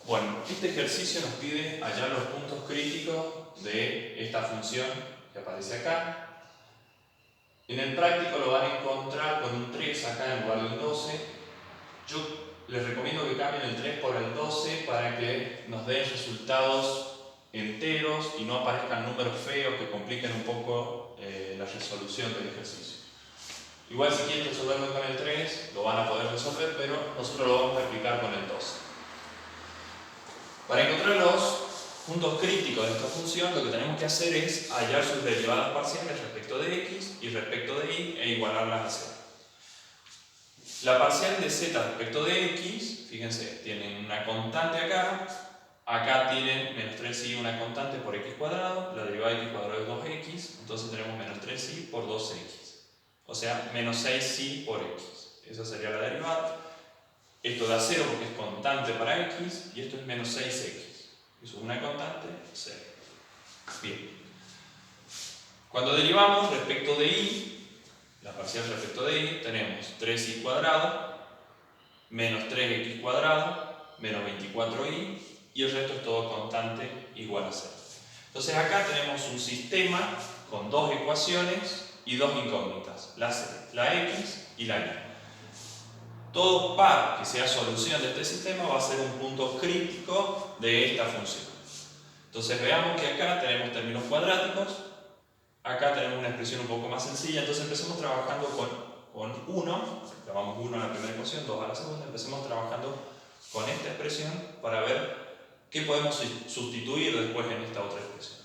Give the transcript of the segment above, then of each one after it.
Bueno, este ejercicio nos pide hallar los puntos críticos de esta función que aparece acá. En el práctico lo van a encontrar con un 3 acá en lugar de un 12. Yo les recomiendo que cambien el 3 por el 12 para que nos den resultados enteros y no aparezcan números feos que compliquen un poco la resolución del ejercicio. Igual si quieren resolverlo con el 3 lo van a poder resolver, pero nosotros lo vamos a explicar con el 12. Para encontrar los puntos críticos de esta función, lo que tenemos que hacer es hallar sus derivadas parciales respecto de x y respecto de y e igualarlas a 0. La parcial de z respecto de x, fíjense, tienen una constante acá tienen menos 3y una constante por x cuadrado, la derivada de x cuadrado es 2x, entonces tenemos menos 3y por 2x, o sea, menos 6y por x, esa sería la derivada. Esto da 0 porque es constante para x y esto es menos 6x, eso es una constante, 0. Bien, cuando derivamos respecto de y, la parcial respecto de y, tenemos 3y cuadrado menos 3x cuadrado menos 24y y el resto es todo constante igual a 0. Entonces acá tenemos un sistema con dos ecuaciones y dos incógnitas, la x y la y. Todo par que sea solución de este sistema va a ser un punto crítico de esta función. Entonces veamos que acá tenemos términos cuadráticos, acá tenemos una expresión un poco más sencilla, entonces empecemos trabajando con 1, llamamos 1 a la primera ecuación, 2 a la segunda, empecemos trabajando con esta expresión para ver qué podemos sustituir después en esta otra expresión.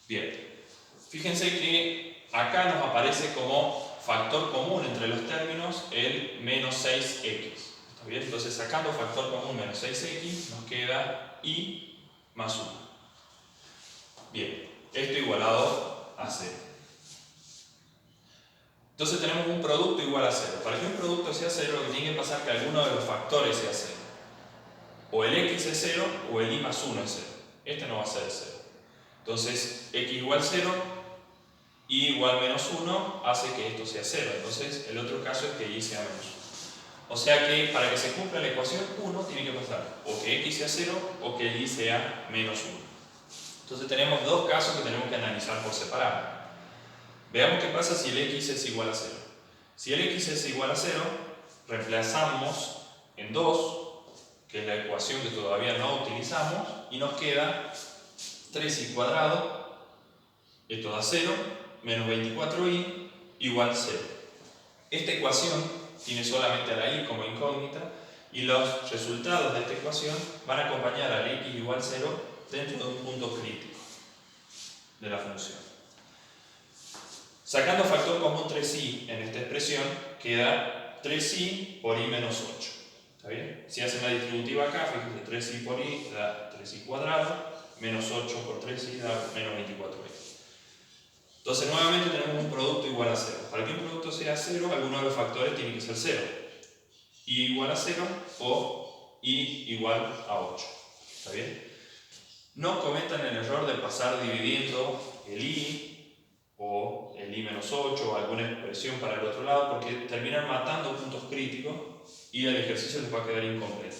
Bien, fíjense que acá nos aparece como factor común entre los términos el menos 6x. ¿Está bien? Entonces sacando factor común menos 6x nos queda y más 1. Bien, esto igualado a 0. Entonces tenemos un producto igual a 0. Para que un producto sea 0, lo que tiene que pasar es que alguno de los factores sea 0. O el x es 0 o el y más 1 es 0. Este no va a ser 0. Entonces x igual 0, y igual menos 1 hace que esto sea 0. Entonces el otro caso es que y sea menos 1. O sea que para que se cumpla la ecuación 1 tiene que pasar o que x sea 0 o que y sea menos 1. Entonces tenemos dos casos que tenemos que analizar por separado. Veamos qué pasa si el x es igual a 0. Si el x es igual a 0, reemplazamos en 2, que es la ecuación que todavía no utilizamos, y nos queda 3y cuadrado, esto da 0, menos 24y igual 0. Esta ecuación tiene solamente a la y como incógnita y los resultados de esta ecuación van a acompañar al x igual 0 dentro de un punto crítico de la función. Sacando factor común 3y en esta expresión queda 3y por y menos 8. ¿Está bien? Si hacen la distributiva acá, fíjense, 3y por y da 3y cuadrado, menos 8 por 3y da menos 24y. Entonces nuevamente tenemos un producto igual a 0. Para que un producto sea 0, alguno de los factores tiene que ser 0. Y igual a 0 o y igual a 8. ¿Está bien? No cometan el error de pasar dividiendo el y o el y menos 8 o alguna expresión para el otro lado porque terminan matando puntos críticos y el ejercicio les va a quedar incompleto.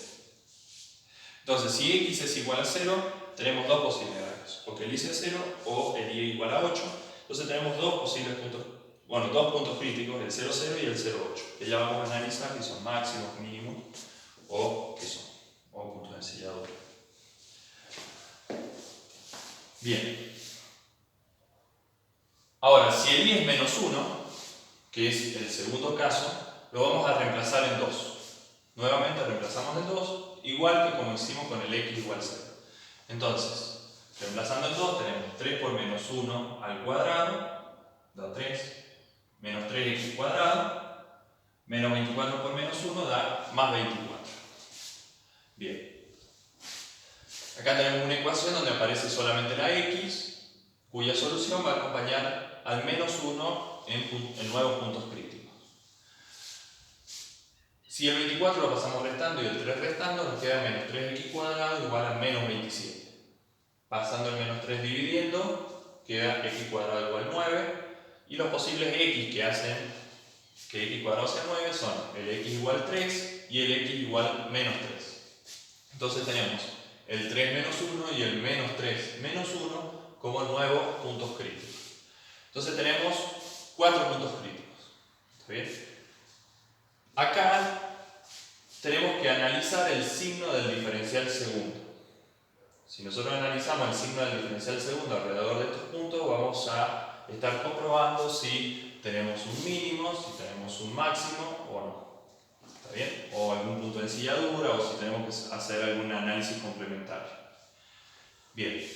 Entonces si x es igual a 0, tenemos dos posibilidades. O que el y sea 0 o el y igual a 8. Entonces tenemos dos posibles puntos, dos puntos críticos, el 0, 0 y el 0, 8, que ya vamos a analizar si son máximos, mínimos o qué son, o puntos de ensilladura. Bien. Ahora, si el y es menos 1, que es el segundo caso, lo vamos a reemplazar en 2. Nuevamente reemplazamos en 2, igual que como hicimos con el x igual 0. Entonces, reemplazando en 2 tenemos 3 por menos 1 al cuadrado, da 3, menos 3x cuadrado, menos 24 por menos 1 da más 24. Bien. Acá tenemos una ecuación donde aparece solamente la x, cuya solución va a acompañar al menos 1 en nuevos puntos críticos. Si el 24 lo pasamos restando y el 3 restando, nos queda menos 3x cuadrado igual a menos 27. Pasando el menos 3 dividiendo, queda x cuadrado igual 9. Y los posibles x que hacen que x cuadrado sea 9 son el x igual 3 y el x igual menos 3. Entonces tenemos el 3 menos 1 y el menos 3 menos 1 como nuevos puntos críticos. Entonces tenemos 4 puntos críticos. ¿Está bien? Acá tenemos que analizar el signo del diferencial segundo. Si nosotros analizamos el signo del diferencial segundo alrededor de estos puntos, vamos a estar comprobando si tenemos un mínimo, si tenemos un máximo o no. ¿Está bien? O algún punto de ensilladura, o si tenemos que hacer algún análisis complementario. Bien.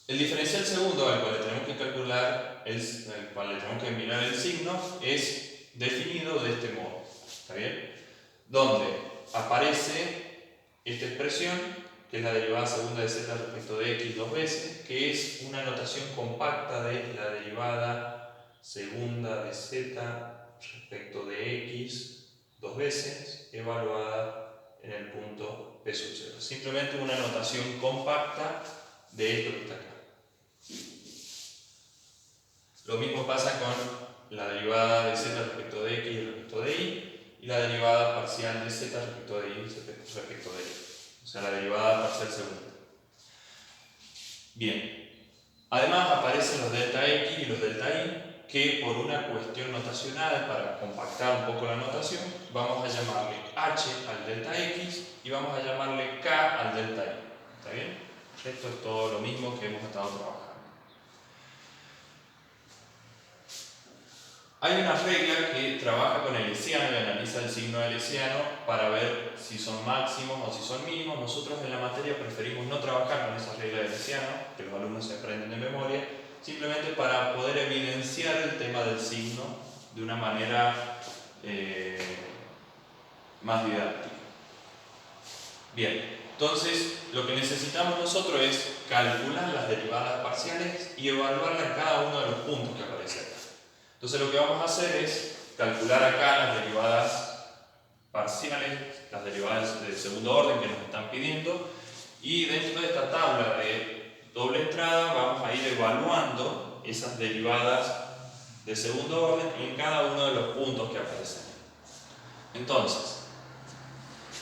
El diferencial segundo al cual le tenemos que calcular, al cual le tenemos que mirar el signo, es definido de este modo. ¿Está bien? Donde aparece esta expresión, que es la derivada segunda de z respecto de x dos veces, que es una notación compacta de la derivada segunda de z respecto de x dos veces, evaluada en el punto p sub 0. Simplemente una notación compacta de esto que está acá. Lo mismo pasa con la derivada de z respecto de x respecto de y la derivada parcial de z respecto de y respecto de y. O sea, la derivada parcial segunda. Bien. Además aparecen los delta x y los delta y, que por una cuestión notacional, para compactar un poco la notación, vamos a llamarle h al delta x y vamos a llamarle k al delta y. ¿Está bien? Esto es todo lo mismo que hemos estado trabajando. Hay una regla que trabaja con el hessiano y analiza el signo del hessiano para ver si son máximos o si son mínimos. Nosotros en la materia preferimos no trabajar con esa regla del hessiano, que los alumnos se aprenden de memoria, simplemente para poder evidenciar el tema del signo de una manera más didáctica. Bien, entonces lo que necesitamos nosotros es calcular las derivadas parciales y evaluarlas en cada uno de los puntos que aparece acá. Entonces lo que vamos a hacer es calcular acá las derivadas parciales, las derivadas de segundo orden que nos están pidiendo, y dentro de esta tabla de doble entrada vamos a ir evaluando esas derivadas de segundo orden en cada uno de los puntos que aparecen. Entonces,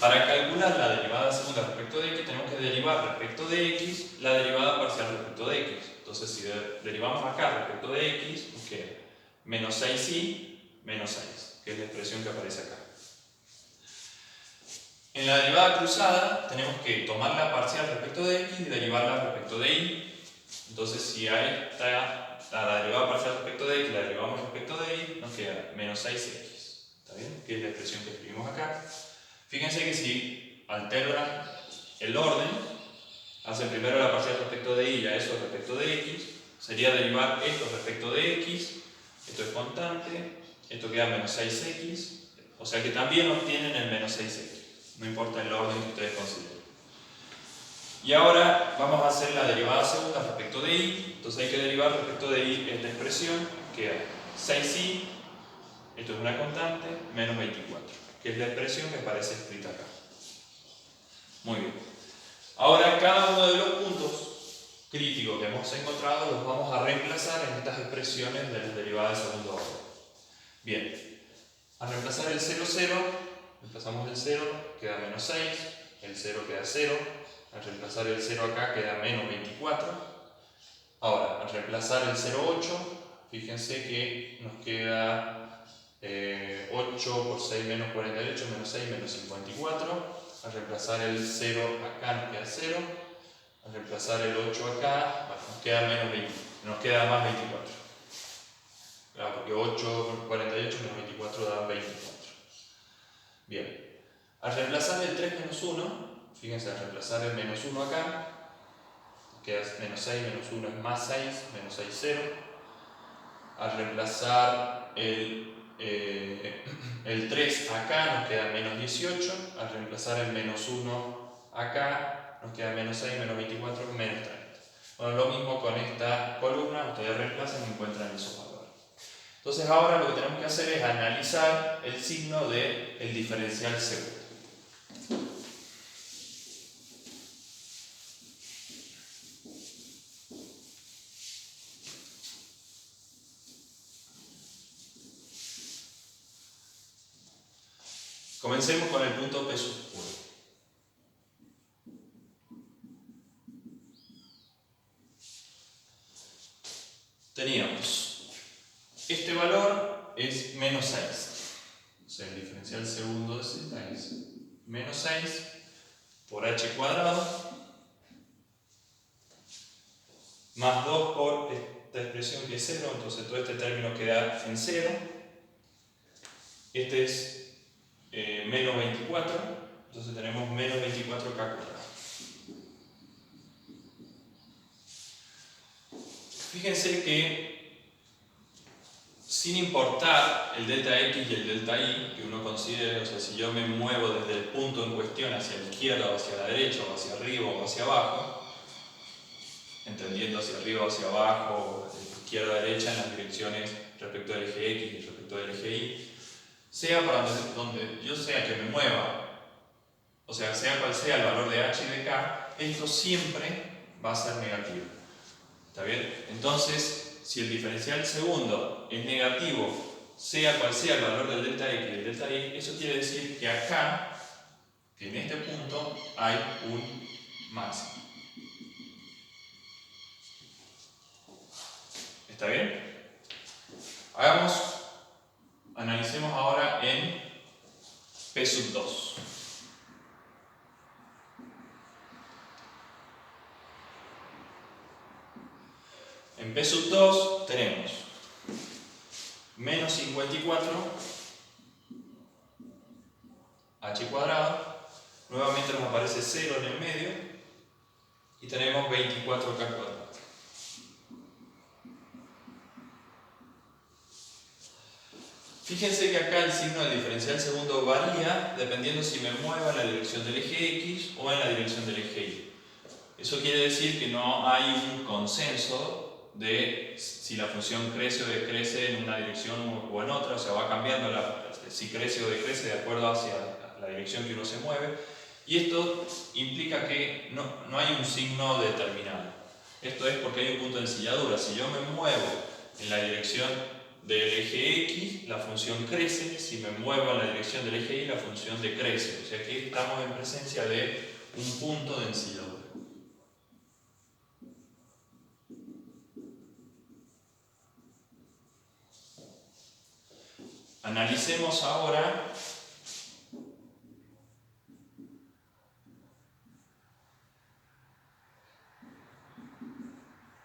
para calcular la derivada segunda respecto de x, tenemos que derivar respecto de x la derivada parcial respecto de x. Entonces, si derivamos acá respecto de x, nos queda menos 6y menos 6, que es la expresión que aparece acá. En la derivada cruzada tenemos que tomar la parcial respecto de x y derivarla respecto de y. Entonces, si a la derivada parcial respecto de x la derivamos respecto de y, nos queda menos 6x. ¿Está bien? Que es la expresión que escribimos acá. Fíjense que si alternan el orden, hacen primero la parcial respecto de y y a eso respecto de x, sería derivar esto respecto de x, esto es constante, esto queda menos 6x, o sea que también obtienen el menos 6x, no importa el orden que ustedes consideren. Y ahora vamos a hacer la derivada segunda respecto de y, entonces hay que derivar respecto de y esta expresión, queda 6y, esto es una constante, menos 24, que es la expresión que aparece escrita acá. Muy bien. Ahora cada uno de los puntos críticos que hemos encontrado los vamos a reemplazar en estas expresiones de las derivadas de segundo orden. Bien, al reemplazar el 0, 0, reemplazamos el 0, queda menos 6, el 0 queda 0, al reemplazar el 0 acá queda menos 24. Ahora, al reemplazar el 0, 8, fíjense que nos queda 8 por 6 menos 48, menos 6, menos 54. Al reemplazar el 0 acá nos queda 0. Al reemplazar el 8 acá, bueno, nos queda menos 20, nos queda más 24. Claro, porque 8 por 48 menos 24 da 24. Bien. Al reemplazar el 3 menos 1, fíjense, al reemplazar el menos 1 acá, queda menos 6, menos 1 es más 6, menos 6, 0. Al reemplazar el 3 acá nos queda menos 18, al reemplazar el menos 1 acá nos queda menos 6, menos 24, menos 30. Bueno, lo mismo con esta columna, ustedes reemplazan y encuentran esos valores. Entonces ahora lo que tenemos que hacer es analizar el signo del diferencial segundo. Comencemos con el punto P sub 1. Teníamos, este valor es menos 6. O sea, el diferencial segundo de z es menos 6 por h cuadrado más 2 por esta expresión que es 0, entonces todo este término queda en 0. Este es menos 24, entonces tenemos menos 24k cuadrado. Fíjense que sin importar el delta x y el delta y que uno considere, o sea, si yo me muevo desde el punto en cuestión hacia la izquierda o hacia la derecha o hacia arriba o hacia abajo, entendiendo hacia arriba o hacia abajo, izquierda o derecha en las direcciones respecto del eje x y respecto del eje y, sea para donde yo sea que me mueva, o sea cual sea el valor de h y de k, esto siempre va a ser negativo. ¿Está bien? Entonces, si el diferencial segundo es negativo, sea cual sea el valor del delta x y del delta y, eso quiere decir que acá, que en este punto, hay un máximo. ¿Está bien? Analicemos ahora en P sub 2. En P sub 2 tenemos menos 54 h cuadrado, nuevamente nos aparece 0 en el medio y tenemos 24k cuadrado. Fíjense que acá el signo del diferencial segundo varía dependiendo si me muevo en la dirección del eje x o en la dirección del eje y. Eso quiere decir que no hay un consenso de si la función crece o decrece en una dirección o en otra, o sea, va cambiando si crece o decrece de acuerdo hacia la dirección que uno se mueve, y esto implica que no hay un signo determinado. Esto es porque hay un punto de ensilladura. Si yo me muevo en la dirección del eje x, la función crece; si me muevo en la dirección del eje y, la función decrece. O sea que estamos en presencia de un punto de ensilladura. Analicemos ahora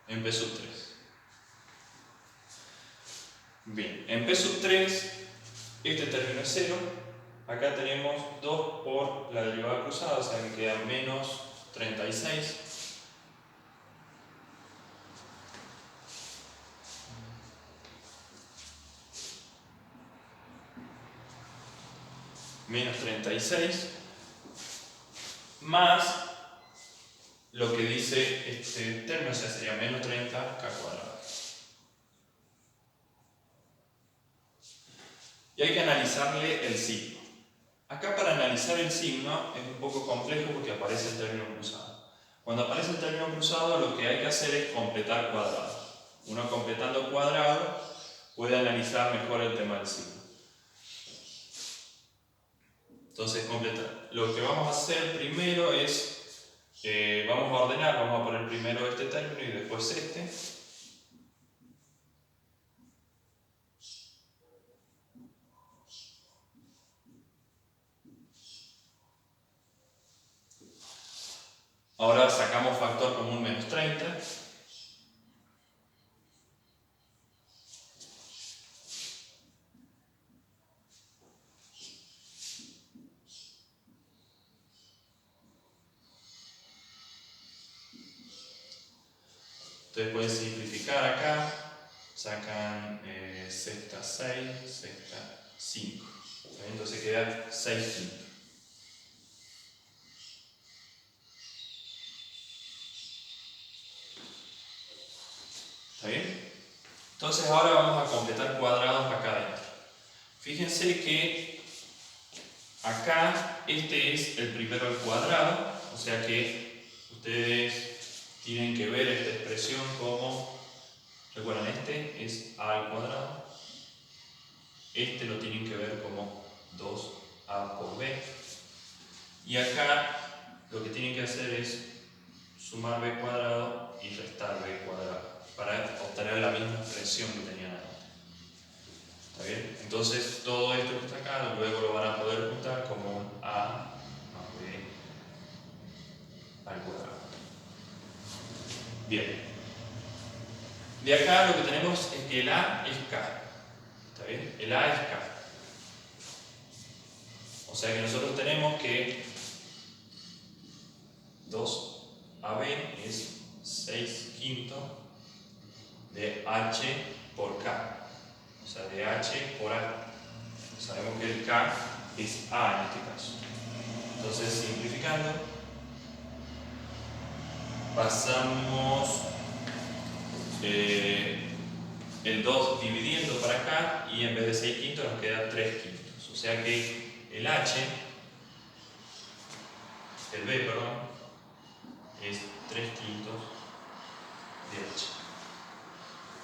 en P sub 3. Bien, en P sub 3 este término es 0. Acá tenemos 2 por la derivada cruzada, o sea que queda menos 36. Menos 36 más lo que dice este término, o sea, sería menos 30k cuadrado. Y hay que analizarle el signo. Acá, para analizar el signo es un poco complejo porque aparece el término cruzado. Cuando aparece el término cruzado, lo que hay que hacer es completar cuadrados. Uno, completando cuadrados, puede analizar mejor el tema del signo. Entonces, lo que vamos a hacer primero es, vamos a ordenar, vamos a poner primero este término y después este. Ahora sacamos factor común menos 30. Ustedes pueden simplificar acá, sacan sexta 6, sexta 5. Entonces queda 6 quintos. ¿Está bien? Entonces ahora vamos a completar cuadrados acá adentro. Fíjense que acá este es el primero al cuadrado, o sea que ustedes tienen que ver esta expresión como, recuerdan, este es a al cuadrado, este lo tienen que ver como 2 A por B. Y acá lo que tienen que hacer es sumar B cuadrado y restar B cuadrado para obtener la misma expresión que tenían antes. ¿Está bien? Entonces todo esto que está acá luego lo van a poder juntar como un A más B al cuadrado. Bien. De acá lo que tenemos es que el A es K. ¿Está bien? El A es K. O sea que nosotros tenemos que 2AB es 6 quintos de H por K. O sea, de H por A. Sabemos que el K es A en este caso. Entonces, simplificando, pasamos el 2 dividiendo para acá y en vez de 6 quintos nos queda 3 quintos. O sea que el H, el B, perdón, es 3 quintos de H.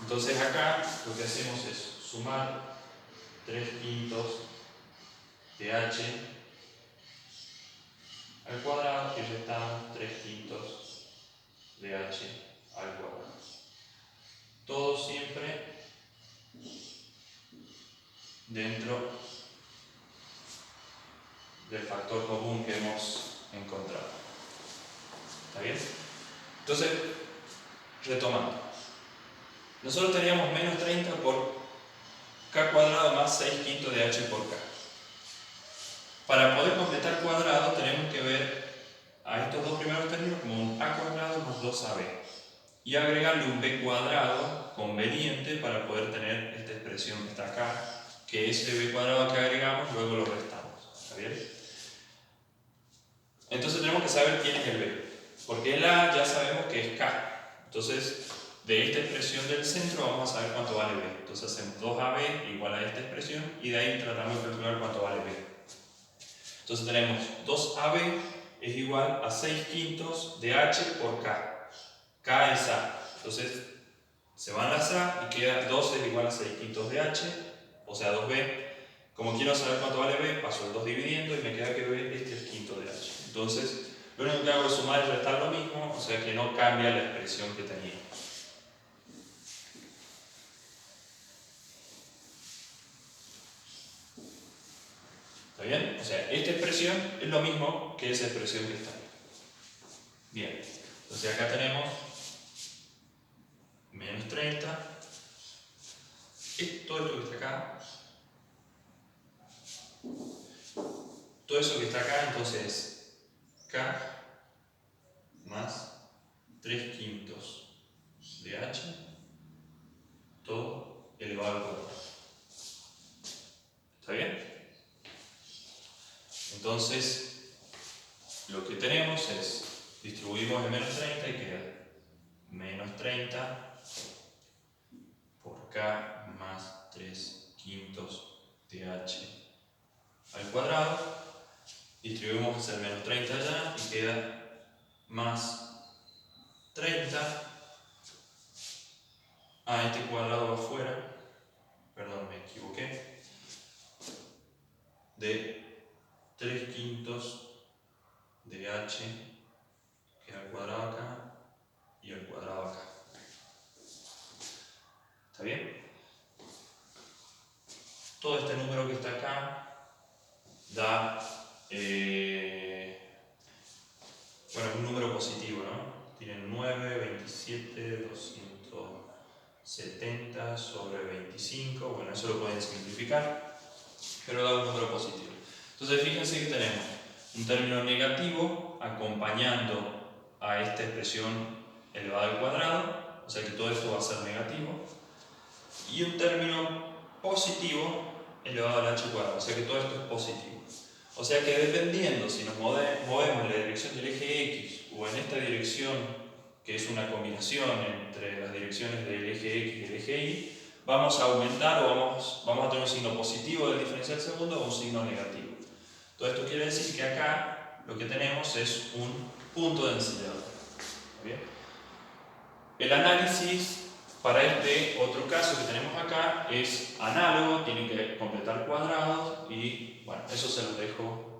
Entonces acá lo que hacemos es sumar 3 quintos de H al cuadrado y restamos 3 quintos de H al cuadrado. Todo siempre dentro del factor común que hemos encontrado. ¿Está bien? Entonces, retomando. Nosotros teníamos menos 30 por K cuadrado más 6 quintos de H por K. Para poder completar cuadrado tenemos que ver a estos dos primeros términos como un A cuadrado más 2AB y agregarle un B cuadrado conveniente para poder tener esta expresión que está acá, que ese B cuadrado que agregamos luego lo restamos. ¿Está bien? Entonces tenemos que saber quién es el B, porque el A ya sabemos que es K. Entonces, de esta expresión del centro vamos a saber cuánto vale B. Entonces hacemos 2AB igual a esta expresión y de ahí tratamos de calcular cuánto vale B. Entonces tenemos 2AB es igual a 6 quintos de H por K. K es A. Entonces se van las A y queda 2 es igual a 6 quintos de H, o sea 2B. Como quiero saber cuánto vale B, paso el 2 dividiendo y me queda que B este es quinto de H. Entonces lo único que hago es sumar y restar lo mismo, o sea que no cambia la expresión que teníamos. ¿Está bien? O sea, esta expresión es lo mismo que esa expresión que está ahí. Bien, entonces acá tenemos menos 30. Todo esto que está acá. Todo eso que está acá, entonces, K más 3 quintos de H, todo elevado al cuadrado. ¿Está bien? Entonces, lo que tenemos es, distribuimos el menos 30 y queda menos 30 por K más 3 quintos de H al cuadrado. Distribuimos el menos 30 allá y queda más 30. Este cuadrado va afuera. Perdón, me equivoqué. De 3 quintos de H, que es al cuadrado acá, y al cuadrado acá. ¿Está bien? Todo este número que está acá da, bueno, un número positivo, ¿no? Tienen 9, 27, 270 sobre 25, bueno, eso lo pueden simplificar, pero da un número positivo. Entonces fíjense que tenemos un término negativo acompañando a esta expresión elevada al cuadrado, o sea que todo esto va a ser negativo, y un término positivo elevado al h cuadrado, o sea que todo esto es positivo. O sea que dependiendo si nos movemos en la dirección del eje X o en esta dirección, que es una combinación entre las direcciones del eje X y el eje Y, vamos a aumentar o vamos a tener un signo positivo del diferencial segundo o un signo negativo. Todo esto quiere decir que acá lo que tenemos es un punto de densidad. ¿Bien? El análisis Para este otro caso que tenemos acá es análogo, tienen que completar cuadrados y bueno, eso se los dejo